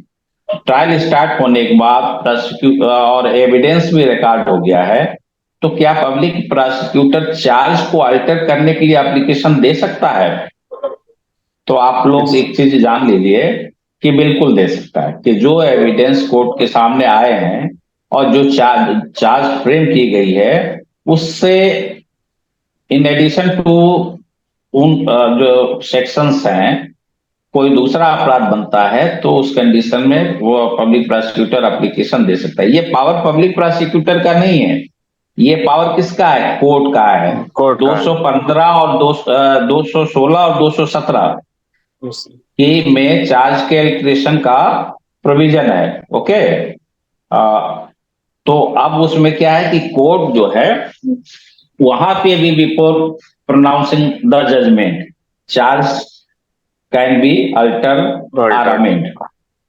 ट्रायल स्टार्ट होने के बाद प्रोसिक्यूटर और एविडेंस भी रिकॉर्ड हो गया है, तो क्या पब्लिक प्रोसिक्यूटर चार्ज को अल्टर करने के लिए एप्लीकेशन दे सकता है? तो आप लोग एक चीज जान लीजिए कि बिल्कुल दे सकता है, कि जो एविडेंस कोर्ट के सामने आए हैं और जो चार्ज फ्रेम की गई है उससे इन एडिशन टू उन जो सेक्शंस हैं कोई दूसरा अपराध बनता है तो उस कंडीशन में वो पब्लिक प्रोसिक्यूटर एप्लीकेशन दे सकता है। ये पावर पब्लिक प्रोसिक्यूटर का नहीं है, ये पावर किसका है, कोर्ट का है। कोर्ट का है। 215 और 216 और 217 Yes, sir. की में चार्ज कैलकुलेशन का प्रोविजन है। ओके, तो अब उसमें क्या है कि कोर्ट जो है वहां पे भी before pronouncing the judgment charge can be alter और अमेंड,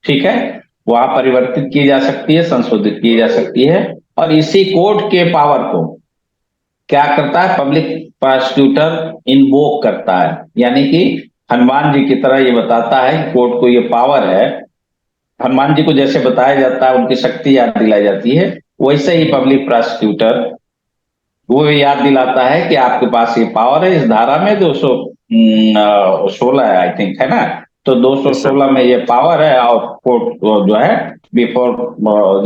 ठीक है, वहां परिवर्तित की जा सकती है, संशोधित की जा सकती है। और इसी कोर्ट के पावर को क्या करता है, पब्लिक प्रोसिक्यूटर इन्वोक करता है, यानी कि हनुमान जी की तरह ये बताता है कि कोर्ट को ये पावर है। हनुमान जी को जैसे बताया जाता है उनकी शक्ति याद दिलाई जाती है, वैसे ही पब्लिक प्रोसिक्यूटर वो याद दिलाता है कि आपके पास ये पावर है। इस धारा में 216 है आई थिंक, है ना, तो 216 में ये पावर है और कोर्ट जो है बिफोर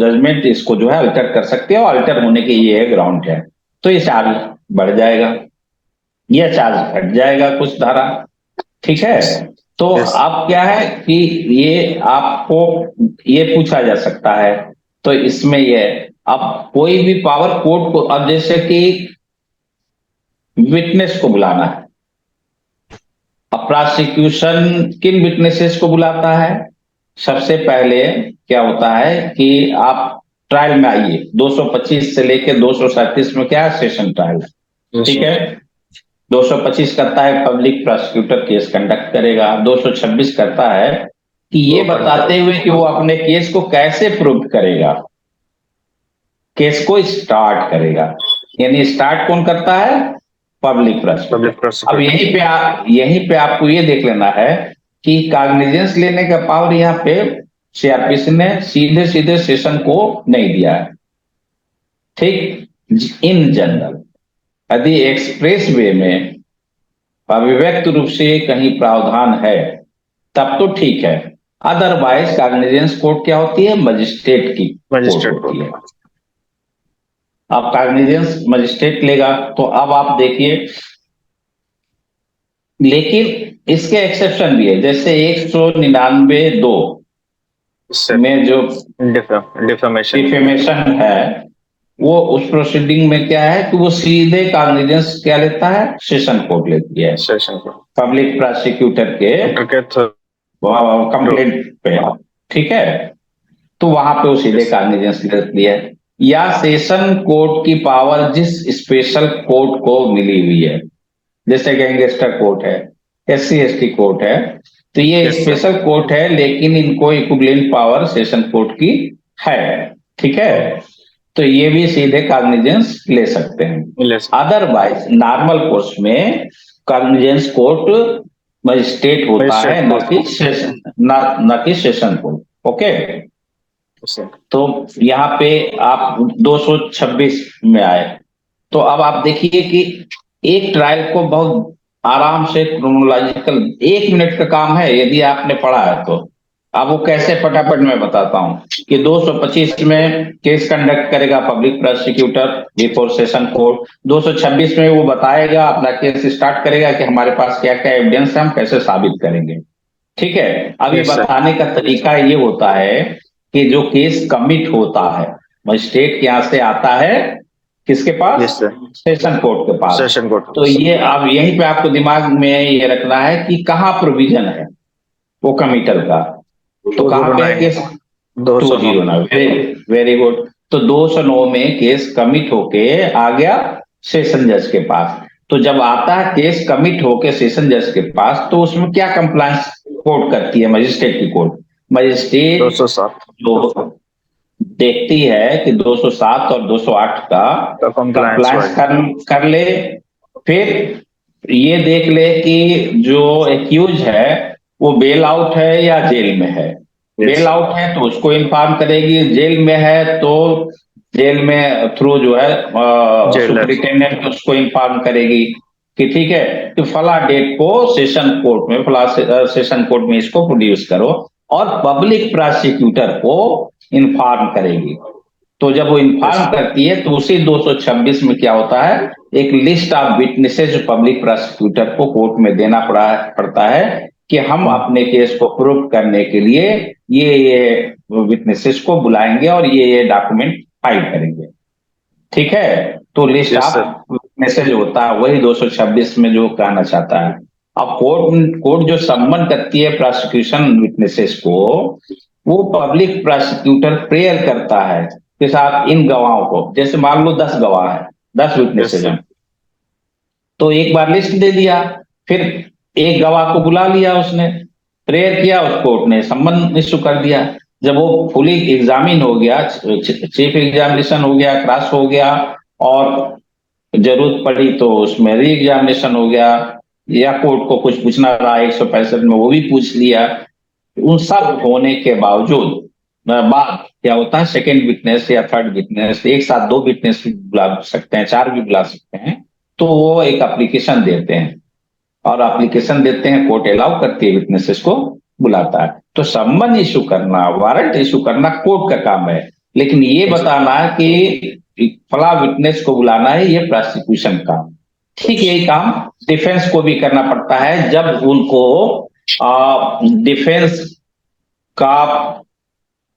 जजमेंट इसको जो है अल्टर कर सकते हैं और अल्टर होने के ये ग्राउंड है। तो ये चार्ज बढ़ जाएगा, ये चार्ज घट जाएगा कुछ धारा, ठीक है। तो Yes. अब क्या है कि ये आपको ये पूछा जा सकता है, तो इसमें ये अब कोई भी पावर कोर्ट को, अब जैसे कि विटनेस को बुलाना है, अब प्रोसिक्यूशन किन विटनेसेस को बुलाता है? सबसे पहले क्या होता है कि आप ट्रायल में आइए, 225 से लेकर 237 में क्या है, सेशन ट्रायल, ठीक है। 225 करता है पब्लिक प्रोसिक्यूटर केस कंडक्ट करेगा, 226 करता है कि ये बताते हुए कि वो अपने केस को कैसे प्रूव करेगा, केस को स्टार्ट करेगा, यानी स्टार्ट कौन करता है, पब्लिक प्रोसिक्यूटर। अब यहीं पे आपको ये देख लेना है कि कॉग्निजेंस लेने का पावर यहाँ पे सीआरपीसी ने सीधे सीधे सेशन को नहीं दिया है, ठीक। इन जनरल यदि एक्सप्रेस वे में अभिव्यक्त रूप से कहीं प्रावधान है तब तो ठीक है, अदरवाइज कॉग्निजेंस कोर्ट क्या होती है? मजिस्ट्रेट की कोर्ट मजिस्ट्रेट होती है। कोर्ट। अब कॉग्निजेंस मजिस्ट्रेट लेगा, तो अब आप देखिए, लेकिन इसके एक्सेप्शन भी है, जैसे 199(2) में जो डिफेमेशन डिफेमेशन है, वो उस प्रोसीडिंग में क्या है कि वो सीधे कॉग्निजेंस क्या लेता है? सेशन कोर्ट लेती है, सेशन पब्लिक प्रोसिक्यूटर के कंप्लेंट पे। ठीक है, तो वहां पे वो सीधे कॉग्निजेंस लेती है। या सेशन कोर्ट की पावर जिस स्पेशल कोर्ट को मिली हुई है, जैसे गैंगस्टर कोर्ट है, SC ST कोर्ट है, तो ये स्पेशल कोर्ट है, लेकिन इनको इक्विवेलेंट पावर सेशन कोर्ट की है। ठीक है, तो ये भी सीधे कॉग्निजेंस ले सकते हैं। अदरवाइज नॉर्मल कोर्स में कॉग्निजेंस कोर्ट मजिस्ट्रेट होता है, न कि सेशन कोर्ट। ओके, तो यहाँ पे आप 226 में आए, तो अब आप देखिए कि एक ट्रायल को बहुत आराम से क्रोनोलॉजिकल 1 मिनट का काम है यदि आपने पढ़ा है तो। अब वो कैसे, फटाफट मैं बताता हूँ कि 225 में केस कंडक्ट करेगा public prosecutor before session court. 226 में वो बताएगा, अपना केस स्टार्ट करेगा कि हमारे पास क्या क्या एविडेंस है, हम कैसे साबित करेंगे। ठीक है, अब ये बताने का तरीका ये होता है कि जो केस कमिट होता है मजिस्ट्रेट के यहाँ से आता है, किसके पास? सेशन कोर्ट के पास। Session court. तो ये अब यहीं पे आपको दिमाग में ये रखना है कि कहाँ प्रोविजन है वो कमिटल का। तो कहाँ पे है केस? 209। Very good. तो 209 में केस कमिट होके आ गया सेशन जज के पास। तो जब आता है केस कमिट होके सेशन जज के पास, तो उसमें क्या कंप्लायंस कोर्ट करती है? मजिस्ट्रेट की कोर्ट। मजिस्ट्रेट 207 जो देखती है कि 207 और 208 का कंप्लायंस कर ले, फिर ये देख ले कि जो एक्यूज है वो बेल आउट है या जेल में है। बेल आउट है तो उसको इन्फॉर्म करेगी, जेल में है तो जेल में थ्रू जो है सुपरिटेंडेंट उसको इन्फॉर्म करेगी कि ठीक है, तो फला डेट को सेशन कोर्ट में, फला सेशन कोर्ट में इसको प्रोड्यूस करो, और पब्लिक प्रोसिक्यूटर को इन्फॉर्म करेगी। तो जब वो इन्फॉर्म करती है तो उसी 226 में क्या होता है, एक list of witnesses public prosecutor को कोर्ट में देना पड़ता है कि हम अपने केस को प्रूव करने के लिए ये विटनेसेस को बुलाएंगे और ये डॉक्यूमेंट फाइल करेंगे। ठीक है, तो लिस्ट ऑफ विटनेसेस होता है वही 226 में जो कहना चाहता है। अब कोर्ट जो सम्मन करती है प्रोसिक्यूशन विटनेसेस को, वो पब्लिक प्रोसिक्यूटर प्रेयर करता है कि साहब इन गवाहों को, जैसे मान लो 10 गवाह है, 10 विटनेसेस हैं, तो एक बार लिस्ट दे दिया, फिर एक गवाह को बुला लिया, उसने प्रेयर किया, उस कोर्ट ने सम्मन इश्यू कर दिया। जब वो फुली एग्जामिन हो गया, चीफ एग्जामिनेशन हो गया, क्रॉस हो गया, और जरूरत पड़ी तो उसमें री एग्जामिनेशन हो गया, या कोर्ट को कुछ पूछना रहा 165 में वो भी पूछ लिया, उन सब होने के बावजूद बाद क्या होता है, सेकेंड विटनेस या थर्ड विटनेस, एक साथ 2 विटनेस भी बुला सकते हैं, 4 भी बुला सकते हैं, तो वो एक एप्लीकेशन देते हैं, और एप्लीकेशन देते हैं, कोर्ट अलाउ करती है, विटनेसेस को बुलाता है। तो सम्मन इशू करना, वारंट इशू करना कोर्ट का काम है, लेकिन ये बताना है कि फला विटनेस को बुलाना है, ये प्रोसिक्यूशन का। ठीक यही काम डिफेंस को भी करना पड़ता है जब उनको डिफेंस का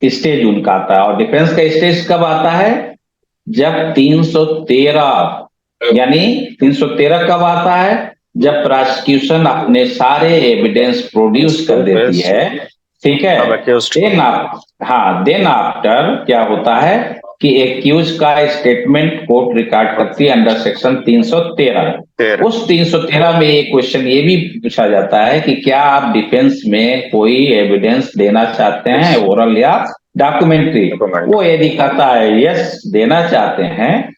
स्टेज उनका आता है। और डिफेंस का स्टेज कब आता है? जब 313, यानी 313 कब आता है? जब प्रोसिक्यूशन अपने सारे एविडेंस प्रोड्यूस कर देती है। ठीक है, देन आफ्टर क्या होता है कि एक्यूज का स्टेटमेंट कोर्ट रिकॉर्ड करती है अंडर सेक्शन 313। उस 313 में एक क्वेश्चन ये भी पूछा जाता है कि क्या आप डिफेंस में कोई एविडेंस देना चाहते हैं, ओरल या डॉक्यूमेंट्री। वो यदि कहता है यस देना चाहते हैं,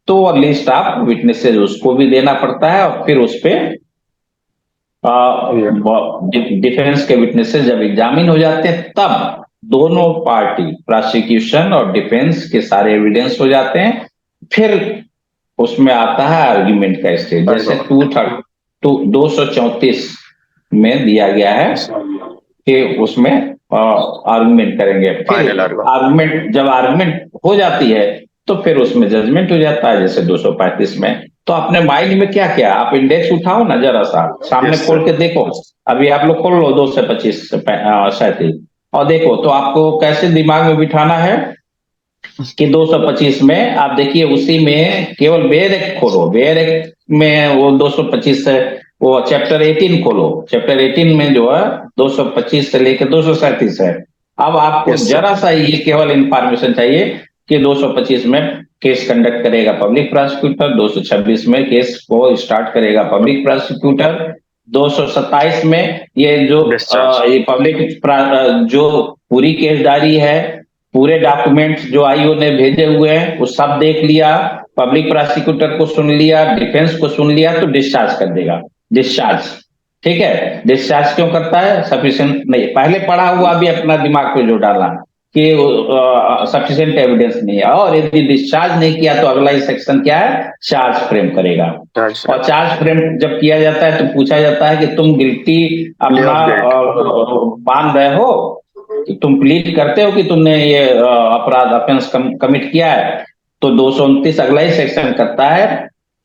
तो लिस्ट ऑफ विटनेसेस उसको भी देना पड़ता है, और फिर उस पे डिफेंस के विटनेसेस जब एग्जामिन हो जाते हैं, तब दोनों पार्टी प्रोसिक्यूशन और डिफेंस के सारे एविडेंस हो जाते हैं, फिर उसमें आता है आर्ग्यूमेंट का स्टेज। जैसे 234 में दिया गया है कि उसमें आर्गुमेंट करेंगे। फिर आर्गुमेंट जब आर्गुमेंट हो जाती है तो फिर उसमें जजमेंट हो जाता है, जैसे 235 में। तो अपने माइंड में क्या क्या, आप इंडेक्स उठाओ ना जरा सा, सामने खोल के देखो। अभी आप लोग खोल लो 2 से 25 37 और देखो तो आपको कैसे दिमाग में बिठाना है कि 225 में आप देखिए उसी में केवल बेयर एक्ट खोलो, बेयर एक्ट में वो 225 से वो चैप्टर 18 खोलो, चैप्टर 18 में जो है 225 से लेकर 237 है। अब आपको जरा सा ये केवल इंफॉर्मेशन चाहिए कि 225 में केस कंडक्ट करेगा पब्लिक प्रोसिक्यूटर, 226 में केस को स्टार्ट करेगा पब्लिक प्रोसिक्यूटर, 227 में ये जो ये पब्लिक जो पूरी केसदारी है, पूरे डॉक्यूमेंट्स जो आईओ ने भेजे हुए हैं वो सब देख लिया, पब्लिक प्रोसिक्यूटर को सुन लिया, डिफेंस को सुन लिया, तो डिस्चार्ज कर देगा। डिस्चार्ज, ठीक है। डिस्चार्ज क्यों करता है? सफिशिएंट नहीं, पहले पढ़ा हुआ भी अपना दिमाग पे जो डाला कि सफिशिएंट एविडेंस नहीं है, और यदि डिस्चार्ज नहीं किया तो अगला ही सेक्शन क्या है? चार्ज फ्रेम करेगा। और चार्ज फ्रेम जब किया जाता है तो पूछा जाता है कि तुम गिल्टी अपना मान रहे हो, तुम प्लीड करते हो कि तुमने ये अपराध ऑफेंस कमिट किया है। तो 229 अगला ही सेक्शन करता है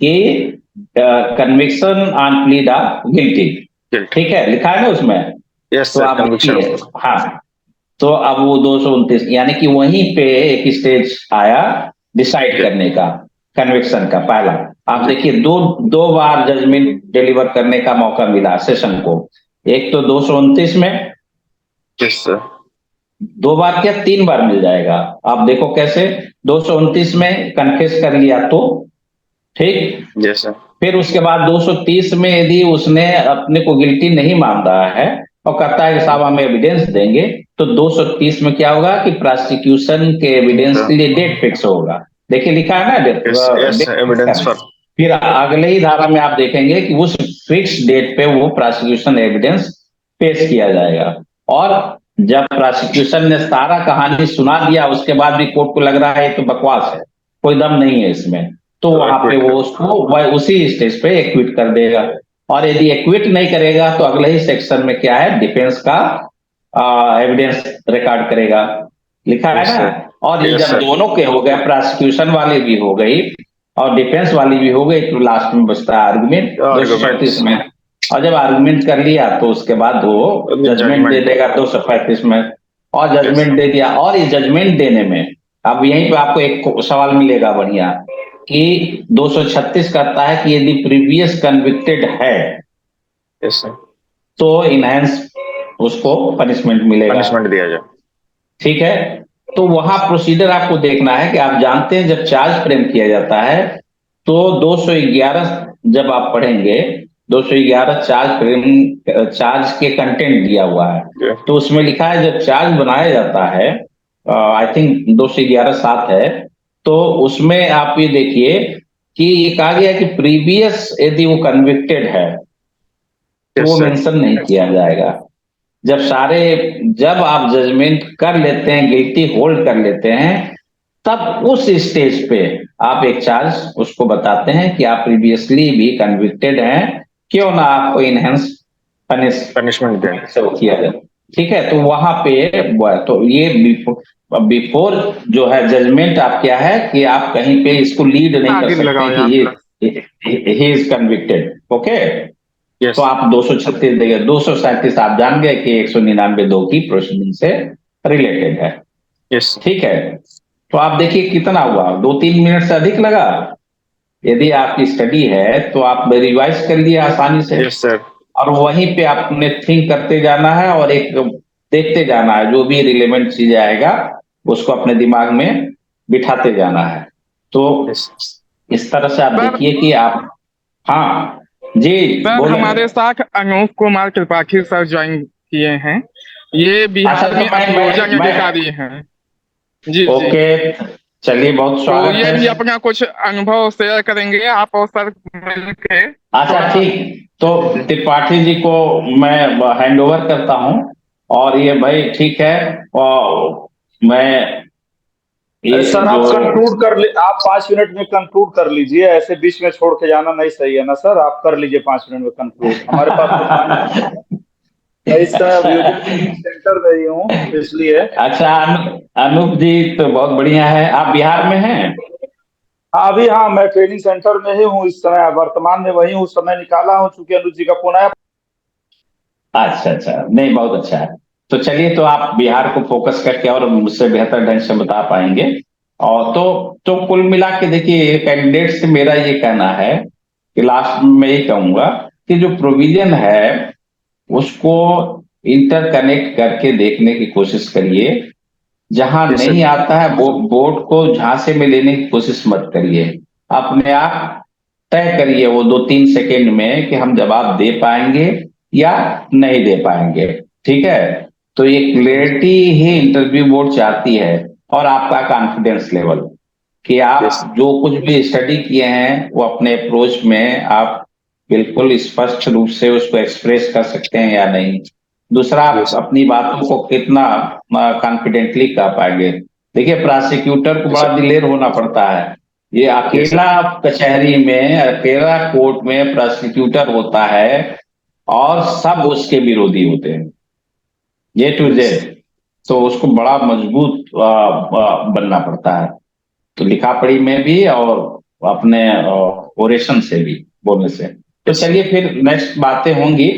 कि conviction on plead of guilty, ठीक है, लिखा है ना उसमें। यस तो सर, आप कन्विक्शन। हाँ, तो अब वो 229 यानी कि वहीं पे एक स्टेज आया डिसाइड करने का, कन्विक्शन का पहला। आप देखिए दो बार जजमेंट डिलीवर करने का मौका मिला सेशन को, एक तो 229 में, यस सर, 2 बार क्या 3 बार मिल जाएगा। आप देखो कैसे, 229 में कन्फेस कर लिया तो ठीक, यस सर, फिर उसके बाद 230 में यदि उसने अपने को गिल्टी नहीं मान रहा है और कहता है कि साहब हम एविडेंस देंगे, तो 230 में क्या होगा कि प्रोसिक्यूशन के एविडेंस के लिए डेट फिक्स होगा। देखिए लिखा है ना डेट, एविडेंस फॉर। फिर अगले ही धारा में आप देखेंगे कि उस फिक्स डेट पे वो प्रोसिक्यूशन एविडेंस पेश किया जाएगा। और जब प्रोसिक्यूशन ने सारा कहानी सुना दिया उसके बाद भी कोर्ट को लग रहा है तो बकवास है, कोई दम नहीं है इसमें, तो वहां पे वो उसको उसी स्टेज पे एक्विट कर देगा। और यदि एक्विट नहीं करेगा तो अगले ही सेक्शन में क्या है, डिफेंस का एविडेंस रिकॉर्ड करेगा, लिखा है ना। और ये जब दोनों के हो गए, प्रोसिक्यूशन वाले भी हो गई और डिफेंस वाली भी हो गई, तो लास्ट में बचता है आर्गुमेंट 234 में। और जब आर्गुमेंट कर लिया तो उसके बाद वो जजमेंट दे देगा 235 में, और जजमेंट दे दिया। और इस जजमेंट देने में अब यहीं पे आपको एक सवाल मिलेगा बढ़िया कि 236 कहता है कि यदि प्रीवियस कन्विक्टेड है तो इनहेंस उसको पनिशमेंट मिलेगा, पनिशमेंट दिया जाए, ठीक है। तो वहां प्रोसीजर आपको देखना है कि आप जानते हैं जब चार्ज फ्रेम किया जाता है तो 211 जब आप पढ़ेंगे, 211 चार्ज फ्रेम, चार्ज के कंटेंट दिया हुआ है, तो उसमें लिखा है जब चार्ज बनाया जाता है, आई थिंक 211(7) है, तो उसमें आप ये देखिए कि ये कहा गया कि प्रीवियस यदि वो कन्विक्टेड है तो वो मेंशन नहीं किया जाएगा। जब आप जजमेंट कर लेते हैं, गिल्टी होल्ड कर लेते हैं, तब उस स्टेज पे आप एक चार्ज उसको बताते हैं कि आप प्रीवियसली भी कन्विक्टेड हैं, क्यों ना आपको इनहेंस पनिशमेंट किया जाए, ठीक है। तो वहां पे तो ये बिफोर जो है जजमेंट आप क्या है कि आप कहीं पे इसको लीड नहीं कर सकते कि ही इज कन्विक्टेड, ओके। तो आप 236 देंगे, 237 आप जान गए कि 199(2) की प्रोसीडिंग से रिलेटेड है, यस, ठीक है। तो आप देखिए कितना हुआ, 2-3 मिनट से अधिक लगा। यदि आपकी स्टडी है तो आप रिवाइज कर लिए आसानी से। यस सर, और वहीं पे आपने थिंक करते जाना है और एक देखते जाना है, जो भी रिलेवेंट चीज आएगा उसको अपने दिमाग में बिठाते जाना है। तो इस तरह से आप देखिए कि आप, हाँ जी सर, हमारे साथ अनूप कुमार त्रिपाठी सर ज्वाइन किए हैं, ये बिहार में अभियोजन अधिकारी हैं। जी ओके, चलिए बहुत स्वागत है। तो ये भी अपना कुछ अनुभव शेयर करेंगे, आप और सर मिलके। अच्छा ठीक, तो त्रिपाठी जी को मैं हैंड ओवर करता हूं। और ये भाई ठीक है, और मैं ये सर आप जो कंक्लूड कर ले, आप 5 मिनट में कंक्लूड कर लीजिए, ऐसे बीच में छोड़ के जाना नहीं सही है ना सर। आप कर लीजिए 5 मिनट में कंक्लूड, हमारे पास तो टाइम नहीं है। मैं इस समय वीडियो ट्रेनिंग सेंटर में ही हूँ, इसलिए। अच्छा अनूप जी तो बहुत बढ़िया है। आप बिहार में हैं? हाँ अभी, हाँ मैं ट्रेनिंग सेंटर में ही हूँ इस समय, वर्तमान में वही हूँ, समय निकाला हूँ चूंकि अनुज जी का फोन आया। अच्छा अच्छा, नहीं बहुत अच्छा है। तो चलिए, तो आप बिहार को फोकस करके और मुझसे बेहतर ढंग से बता पाएंगे। और तो कुल मिला के देखिए, कैंडिडेट से मेरा ये कहना है कि लास्ट में मैं ये कहूंगा कि जो प्रोविजन है उसको इंटरकनेक्ट करके देखने की कोशिश करिए। जहां जी सर। नहीं आता है बोर्ड को झांसे में लेने की कोशिश मत करिए। अपने आप तय करिए वो 2-3 सेकेंड में कि हम जवाब दे पाएंगे या नहीं दे पाएंगे। ठीक है? तो ये क्लियरिटी ही इंटरव्यू बोर्ड चाहती है, और आपका कॉन्फिडेंस लेवल कि यस। आप जो कुछ भी स्टडी किए हैं वो अपने अप्रोच में आप बिल्कुल स्पष्ट रूप से उसको एक्सप्रेस कर सकते हैं या नहीं। दूसरा, आप यस। अपनी बातों को कितना कॉन्फिडेंटली कह पाएंगे। देखिए, प्रोसिक्यूटर को यस बड़ा सर। दिलेर होना पड़ता है। ये यस सर। अकेला कचहरी में, अकेला कोर्ट में प्रोसिक्यूटर होता है और सब उसके विरोधी होते हैं, ये टू यस। जेड। तो उसको बड़ा मजबूत बनना पड़ता है, तो लिखा पढ़ी में भी और अपने ओरेशन से भी, बोलने से। तो यस चलिए, फिर नेक्स्ट बातें होंगी।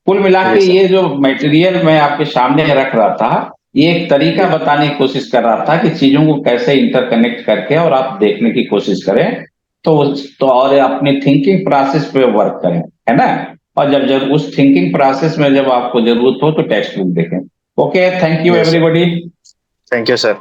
कुल मिला सर। के यस सर। ये जो मटेरियल मैं आपके सामने रख रहा था, ये एक तरीका यस। बताने की कोशिश कर रहा था कि चीजों को कैसे इंटरकनेक्ट करके और आप देखने की कोशिश करें। तो और अपनी थिंकिंग प्रोसेस पे वर्क करें, है ना? और जब उस थिंकिंग प्रोसेस में जब आपको जरूरत हो तो टेक्स्ट बुक देखें। Okay, thank you yes sir. Everybody. Thank you sir.